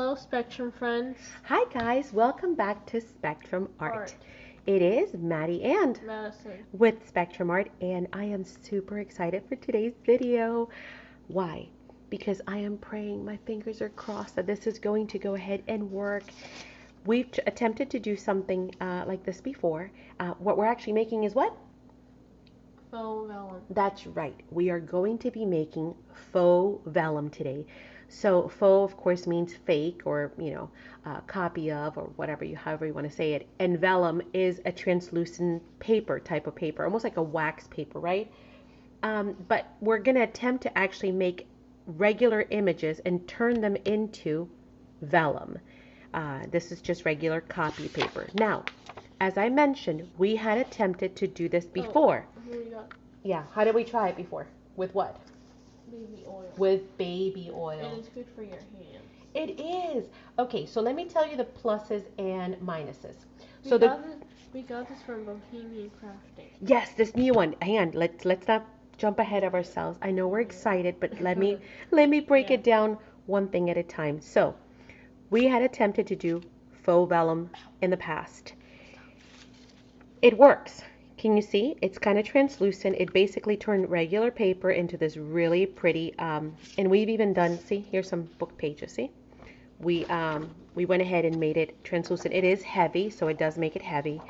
Hello, Spectrum friends. Hi guys, welcome back to Spectrum Art. It is Maddie and Madison with Spectrum Art, and I am super excited for today's video. Why? Because I am praying, my fingers are crossed that this is going to go ahead and work. We've attempted to do something like this before. What we're actually making is what? Faux vellum. That's right. We are going to be making faux vellum today. So faux, of course, means fake or, copy of or whatever however you want to say it. And vellum is a translucent paper type of paper, almost like a wax paper, right? But we're going to attempt to actually make regular images and turn them into vellum. This is just regular copy paper. Now, as I mentioned, we had attempted to do this before. Yeah, how did we try it before? With what? Baby oil. With baby oil. And it's good for your hands. It is. Okay, so let me tell you the pluses and minuses. We got this from Bohemian Crafting. Yes, this new one. Hang on, let's not jump ahead of ourselves. I know we're excited, but let me break it down one thing at a time. So, we had attempted to do faux vellum in the past. It works. Can you see? It's kind of translucent. It basically turned regular paper into this really pretty, and we've even done, see, here's some book pages, see? We went ahead and made it translucent. It is heavy, so it does make it heavy.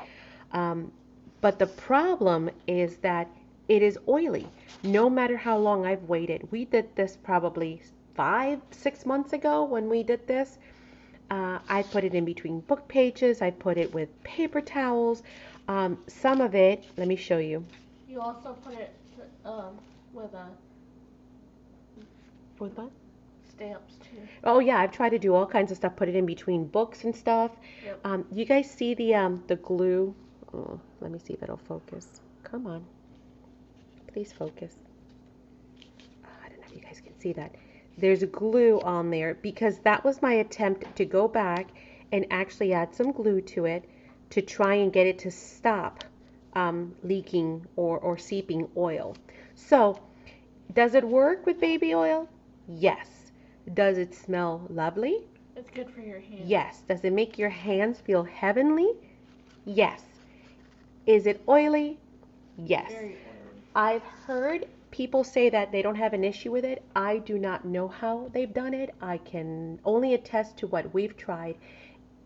But the problem is that it is oily. No matter how long I've waited. We did this probably 5-6 months ago when we did this. I put it in between book pages. I put it with paper towels. Some of it, let me show you. You also put it with what? Stamps too. Oh yeah, I've tried to do all kinds of stuff. Put it in between books and stuff. Yep. You guys see the glue? Oh, let me see if it'll focus. Come on, please focus. I don't know if you guys can see that. There's glue on there because that was my attempt to go back and actually add some glue to it to try and get it to stop leaking or seeping oil. So, does it work with baby oil? Yes. Does it smell lovely? It's good for your hands. Yes. Does it make your hands feel heavenly? Yes. Is it oily? Yes. Very oily. I've heard people say that they don't have an issue with it. I do not know how they've done it. I can only attest to what we've tried.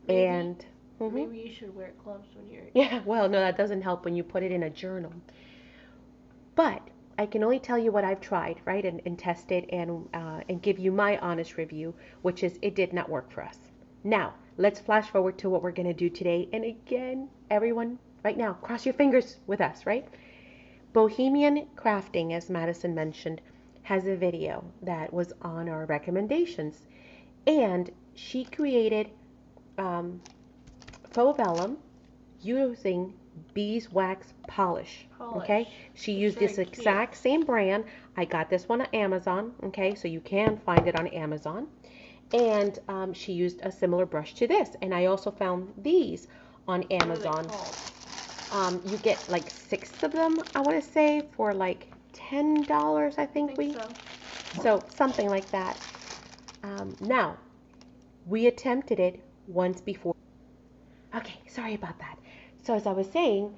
Maybe you should wear gloves when you're... Yeah, well, no, that doesn't help when you put it in a journal. But I can only tell you what I've tried, right, and tested and give you my honest review, which is it did not work for us. Now, let's flash forward to what we're going to do today. And again, everyone, right now, cross your fingers with us, right? Bohemian Crafting, as Madison mentioned, has a video that was on our recommendations. And she created faux vellum using beeswax polish. Okay, she used this exact same brand. I got this one on Amazon. Okay, so you can find it on Amazon. And she used a similar brush to this. And I also found these on Amazon. You get like 6 of them, I want to say, for like $10, I think so something like that. Now, we attempted it once before. Okay, sorry about that. So as I was saying,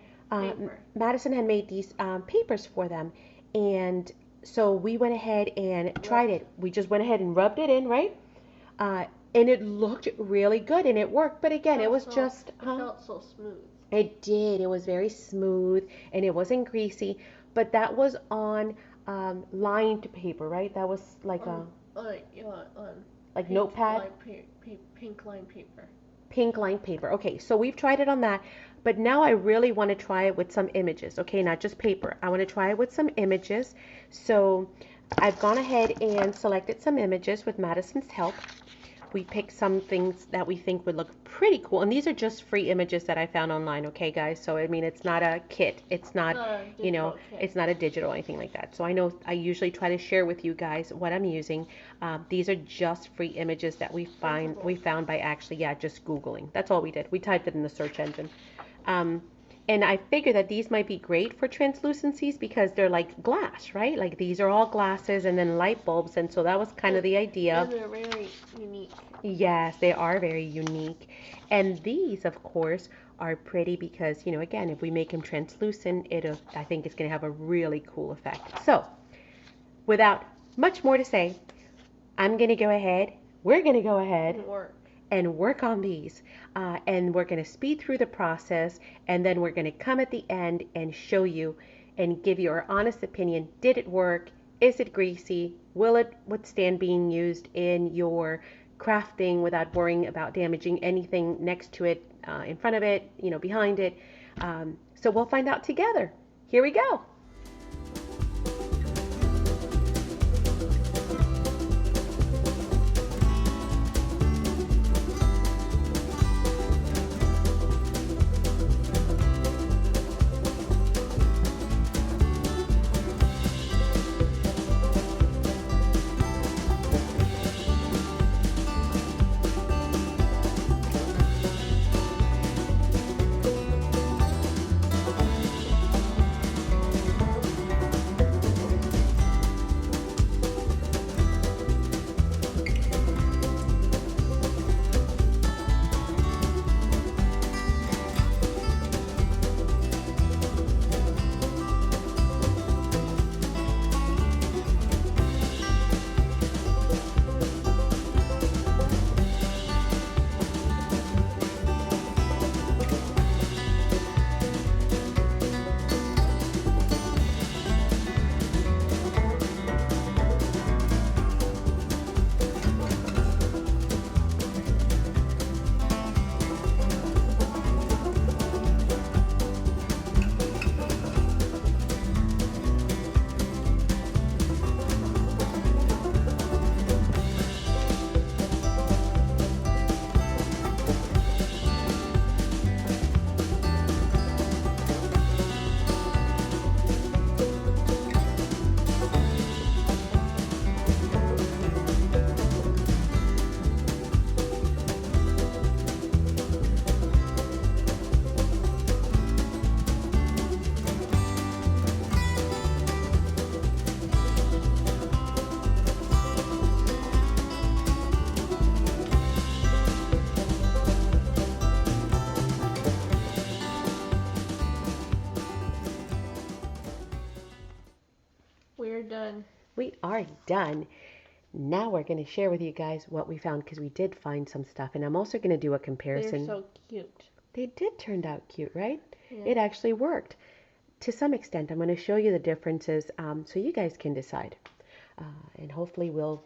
Madison had made these papers for them, and so we went ahead and tried it. We just went ahead and rubbed it in, right? And it looked really good, and it worked. But again, it was just... It felt so smooth. It did. It was very smooth, and it wasn't greasy. But that was on lined paper, right? That was like like notepad? Pink lined paper. Pink lined paper. Okay, so we've tried it on that, but now I really want to try it with some images. Okay, not just paper. I want to try it with some images. So I've gone ahead and selected some images with Madison's help. We picked some things that we think would look pretty cool, and these are just free images that I found online. Okay, guys. So I mean, it's not a kit. It's not, it's not a digital or anything like that. So I know I usually try to share with you guys what I'm using. These are just free images that we found by actually, just Googling. That's all we did. We typed it in the search engine. And I figure that these might be great for translucencies because they're like glass, right? Like these are all glasses and then light bulbs. And so that was kind of the idea. And they're very unique. Yes, they are very unique. And these, of course, are pretty because, again, if we make them translucent, I think it's going to have a really cool effect. So, without much more to say, we're going to go ahead and work on these. And we're going to speed through the process, and then we're going to come at the end and show you and give you our honest opinion. Did it work? Is it greasy? Will it withstand being used in your crafting without worrying about damaging anything next to it, in front of it, behind it? So we'll find out together. Here we go. We're done. We are done. Now we're going to share with you guys what we found because we did find some stuff. And I'm also going to do a comparison. They're so cute. They did turn out cute, right? Yeah. It actually worked. To some extent, I'm going to show you the differences so you guys can decide. And hopefully we'll,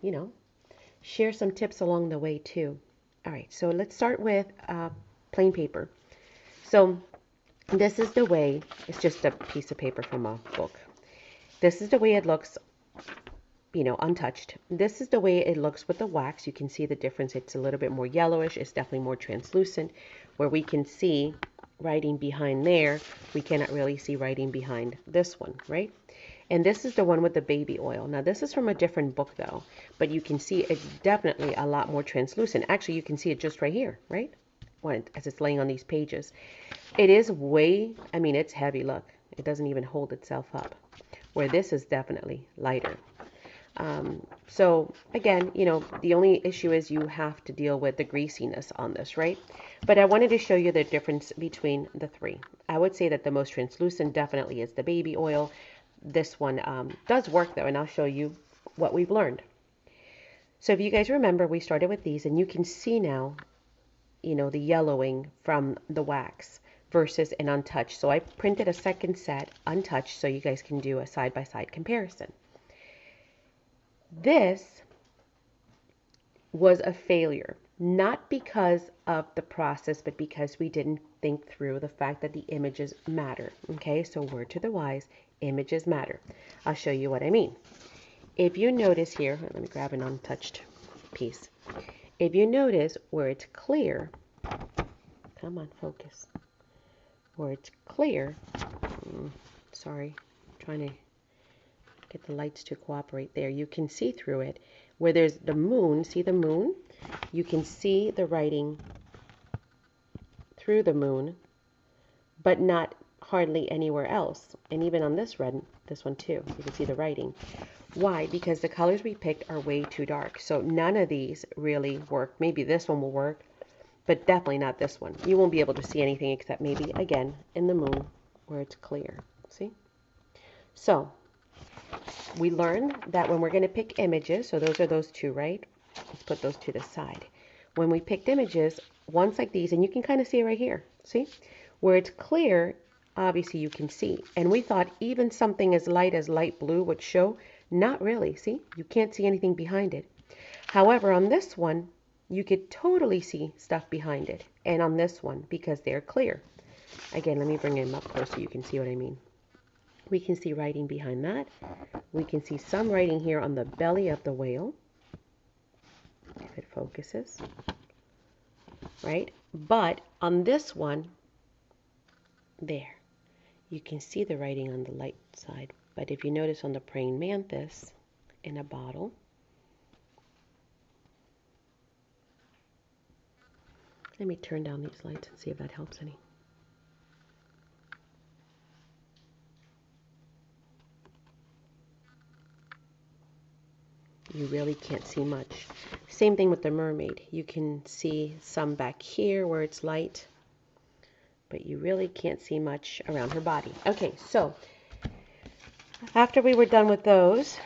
share some tips along the way too. All right, so let's start with plain paper. So this is the way, it's just a piece of paper from a book. This is the way it looks, untouched. This is the way it looks with the wax. You can see the difference. It's a little bit more yellowish. It's definitely more translucent. Where we can see writing behind there, we cannot really see writing behind this one, right? And this is the one with the baby oil. Now this is from a different book though, but you can see it's definitely a lot more translucent. Actually, you can see it just right here, right? As it's laying on these pages. It is it's heavy, look. It doesn't even hold itself up. Where this is definitely lighter. So again, the only issue is you have to deal with the greasiness on this, right? But I wanted to show you the difference between the three. I would say that the most translucent definitely is the baby oil. This one does work though, and I'll show you what we've learned. So if you guys remember, we started with these, and you can see now, the yellowing from the wax versus an untouched. So I printed a second set untouched so you guys can do a side-by-side comparison. This was a failure, not because of the process, but because we didn't think through the fact that the images matter. Okay, so word to the wise, images matter. I'll show you what I mean. If you notice here, let me grab an untouched piece. If you notice where it's clear, come on, focus. Where it's clear, sorry, I'm trying to get the lights to cooperate there. You can see through it. Where there's the moon, see the moon? You can see the writing through the moon, but not hardly anywhere else. And even on this red, this one too, you can see the writing. Why? Because the colors we picked are way too dark. So none of these really work. Maybe this one will work, but definitely not this one. You won't be able to see anything except maybe, again, in the moon where it's clear. See? So we learned that when we're going to pick images, so those are those two, right? Let's put those to the side. When we picked images, ones like these, and you can kind of see it right here, see? Where it's clear, obviously you can see. And we thought even something as light blue would show. Not really, see? You can't see anything behind it. However, on this one, you could totally see stuff behind it. And on this one, because they're clear. Again, let me bring them up close so you can see what I mean. We can see writing behind that. We can see some writing here on the belly of the whale, if it focuses, right? But on this one, there, you can see the writing on the light side. But if you notice on the praying mantis in a bottle, let me turn down these lights and see if that helps any. You really can't see much. Same thing with the mermaid. You can see some back here where it's light, but you really can't see much around her body. Okay, so after we were done with those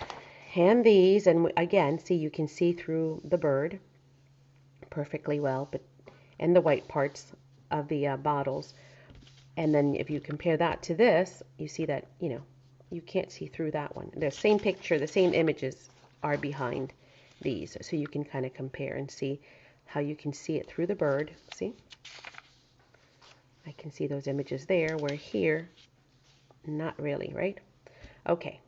and these, and again, see, you can see through the bird perfectly well, but and the white parts of the bottles. And then if you compare that to this, you see that, you know, you can't see through that one. The same picture, the same images are behind these. So you can kind of compare and see how you can see it through the bird. See? I can see those images there, where here, not really, right? Okay.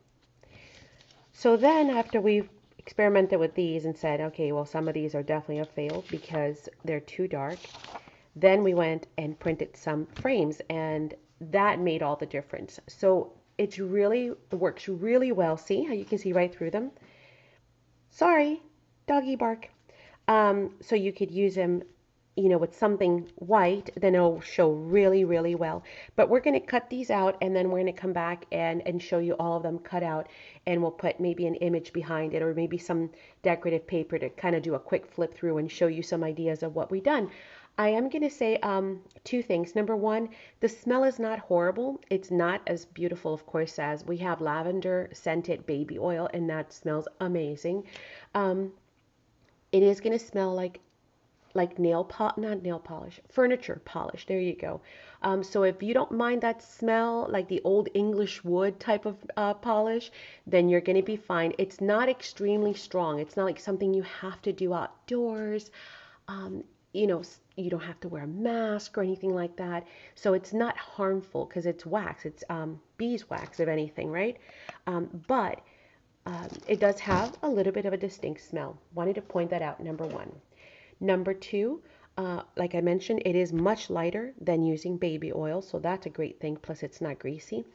So then after we've experimented with these and said, okay, well, some of these are definitely a fail because they're too dark, then we went and printed some frames, and that made all the difference. So it works really well. See how you can see right through them? Sorry, doggy bark. So you could use them, you know, with something white, then it'll show really, really well. But we're going to cut these out, and then we're going to come back and show you all of them cut out, and we'll put maybe an image behind it or maybe some decorative paper to kind of do a quick flip through and show you some ideas of what we've done. I am going to say two things. Number one, the smell is not horrible. It's not as beautiful, of course, as we have lavender scented baby oil, and that smells amazing. It is going to smell like furniture polish. There you go. So if you don't mind that smell, like the old English wood type of polish, then you're going to be fine. It's not extremely strong. It's not like something you have to do outdoors. You know, you don't have to wear a mask or anything like that. So it's not harmful because it's wax. It's beeswax, if anything, right? But it does have a little bit of a distinct smell. Wanted to point that out, number one. Number two, like I mentioned, it is much lighter than using baby oil, so that's a great thing. Plus, it's not greasy.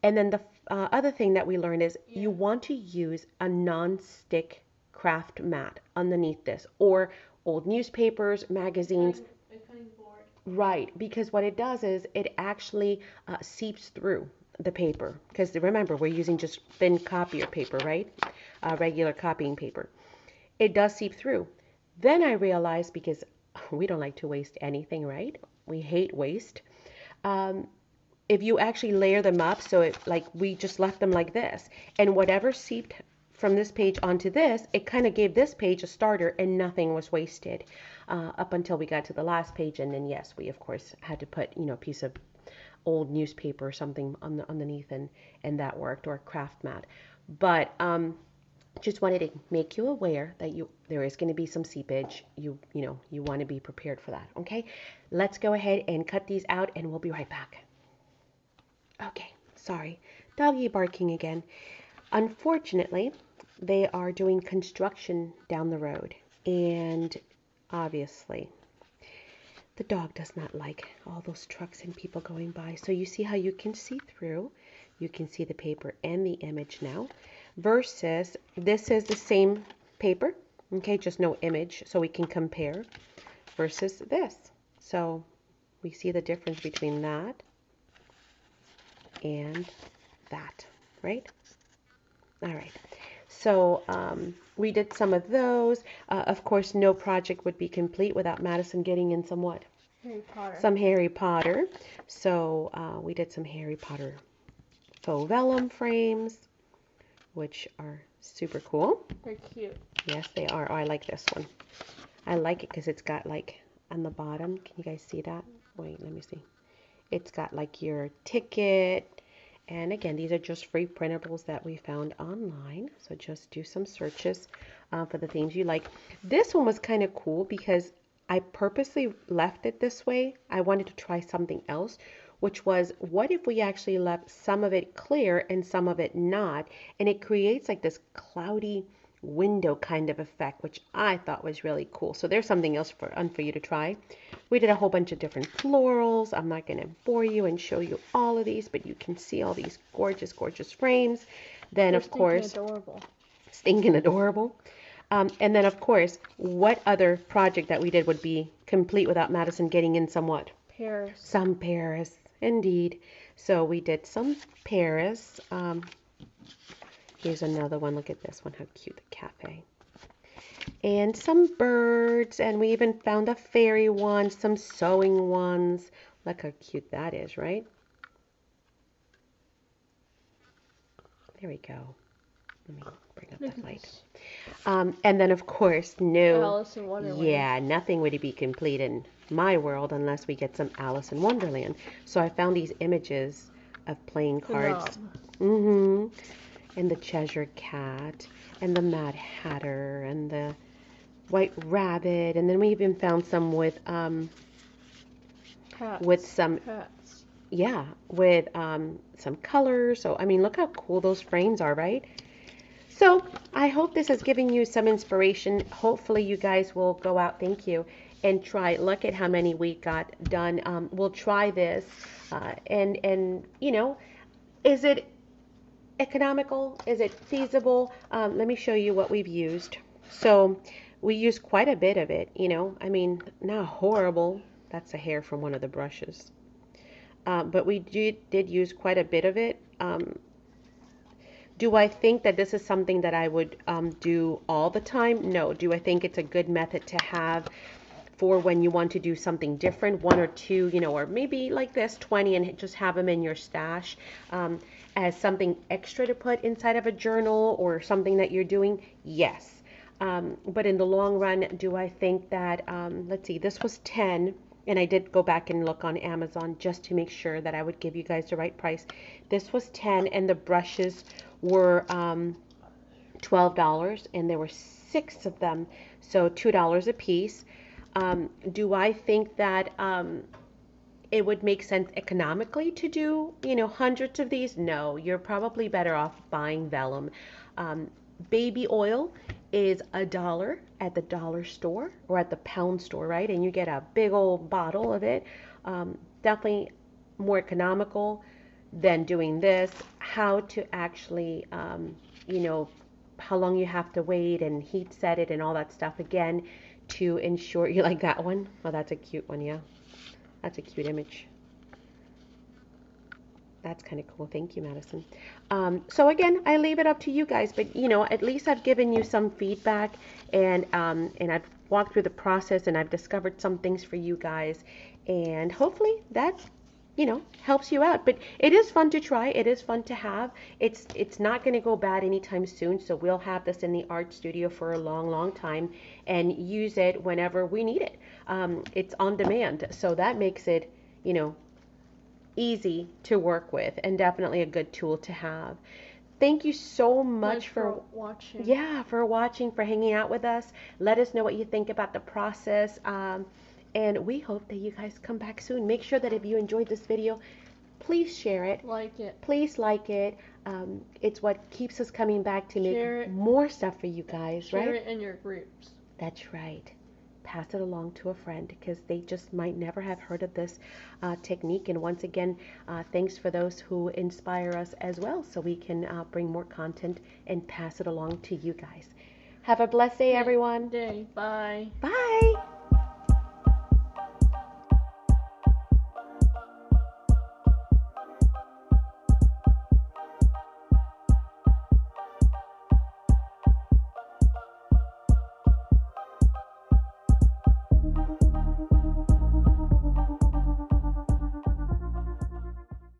And then the other thing that we learned is you want to use a non-stick craft mat underneath this, or old newspapers, magazines. A cutting board. Right, because what it does is it actually seeps through the paper. Because remember, we're using just thin copier paper, right? Regular copying paper. It does seep through. Then I realized, because we don't like to waste anything, right? We hate waste. If you actually layer them up, so it, like we just left them like this, and whatever seeped from this page onto this, it kind of gave this page a starter, and nothing was wasted up until we got to the last page. And then yes, we of course had to put, you know, a piece of old newspaper or something on underneath, and that worked, or a craft mat. But just wanted to make you aware that there is going to be some seepage. You know, you want to be prepared for that. Okay, let's go ahead and cut these out, and we'll be right back. Okay, sorry, doggy barking again. Unfortunately, they are doing construction down the road, and obviously the dog does not like all those trucks and people going by. So you see how you can see through. You can see the paper and the image now, versus this is the same paper, okay, just no image, so we can compare, versus this. So we see the difference between that and that, right? All right. So we did some of those. Of course, no project would be complete without Madison getting in some what? Harry Potter. Some Harry Potter. So we did some Harry Potter faux vellum frames, which are super cool. They're cute. Yes, they are. Oh, I like this one. I like it because it's got like on the bottom. Can you guys see that? Wait, let me see. It's got like your ticket. And again, these are just free printables that we found online. So just do some searches for the themes you like. This one was kind of cool because I purposely left it this way. I wanted to try something else, which was, what if we actually left some of it clear and some of it not? And it creates like this cloudy window kind of effect, which I thought was really cool. So there's something else for you to try. We did a whole bunch of different florals. I'm not going to bore you and show you all of these, but you can see all these gorgeous, gorgeous frames. Then, They're of course, adorable. Stinking adorable. And then, of course, what other project that we did would be complete without Madison getting in somewhat? Paris. Some Paris, indeed. So we did some Paris. Here's another one. Look at this one. How cute, the cafe. And some birds. And we even found a fairy one, some sewing ones. Look how cute that is, right? There we go. Let me bring up the light. And then, of course, no. Alice in Wonderland. Yeah, nothing would be complete in my world unless we get some Alice in Wonderland. So I found these images of playing cards. And the Cheshire Cat, and the Mad Hatter, and the White Rabbit, and then we even found some with some hats. Yeah, with some colors. So I mean, look how cool those frames are, right? So I hope this has given you some inspiration. Hopefully you guys will go out, thank you, and try. Look at how many we got done. We'll try this, and you know, is it economical? Is it feasible? Let me show you what we've used. So we used quite a bit of it, you know. I mean, not horrible. That's a hair from one of the brushes. But we did use quite a bit of it. Do I think that this is something that I would do all the time? No. Do I think it's a good method to have for when you want to do something different, one or two, you know, or maybe like this, 20, and just have them in your stash as something extra to put inside of a journal or something that you're doing? Yes. But in the long run, do I think that, let's see, this was 10, and I did go back and look on Amazon just to make sure that I would give you guys the right price. This was 10, and the brushes were $12, and there were 6 of them, so $2 a piece. Do I think that it would make sense economically to do, you know, hundreds of these? No, you're probably better off buying vellum. Baby oil is $1 at the dollar store or at the pound store, right? And you get a big old bottle of it. Definitely more economical than doing this. How to actually, you know, how long you have to wait and heat set it and all that stuff again to ensure. You like that one? Oh, that's a cute one. Yeah, that's a cute image. That's kind of cool. Thank you, Madison. So again, I leave it up to you guys, but you know, at least I've given you some feedback, and I've walked through the process, and I've discovered some things for you guys, and hopefully that, you know, helps you out. But it is fun to try. It is fun to have. It's not going to go bad anytime soon, so we'll have this in the art studio for a long, long time and use it whenever we need it. It's on demand, so that makes it, you know, easy to work with and definitely a good tool to have. Thank you so much for watching. Yeah, for watching, for hanging out with us. Let us know what you think about the process. And we hope that you guys come back soon. Make sure that if you enjoyed this video, please share it. Like it. Please like it. It's what keeps us coming back to make more stuff for you guys, right? Share it in your groups. That's right. Pass it along to a friend because they just might never have heard of this technique. And once again, thanks for those who inspire us as well, so we can bring more content and pass it along to you guys. Have a blessed day, everyone. Bye. Bye.